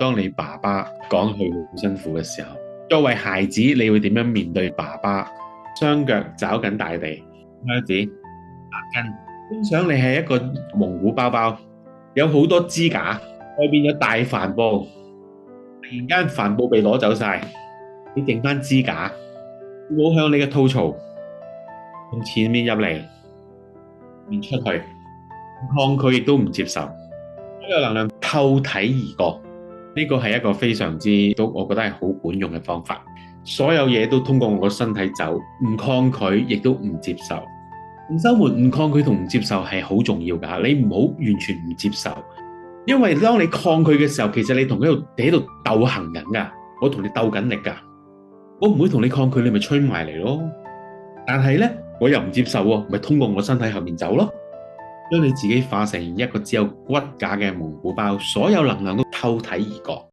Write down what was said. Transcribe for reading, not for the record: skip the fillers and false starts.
當你爸爸講佢好辛苦嘅時候，作為孩子，你會點樣面對爸爸雙腳抓緊大地，開始扎根？觀想你係一個蒙古包包，有好多支架，外邊有大帆布，突然間帆布被攞走晒，你剩翻支架，冇向你嘅吐槽，從前面入嚟，面出去，抗拒亦都唔接受，所有能量透體而過。呢個係一個非常之我覺得係好管用嘅方法。所有嘢都通過我個身體走，唔抗拒，亦都唔接受。同修們，唔抗拒同唔接受係好重要㗎，你唔好完全唔接受，因為當你抗拒嘅時候，其實你同佢喺度鬥行緊㗎，我同你鬥緊力㗎，我唔會同你抗拒，你咪吹埋嚟咯。但係呢，我又唔接受喎，咪通過我身體後面走咯。將你自己化成一個只有骨架嘅蒙古包，所有能量都透體而過。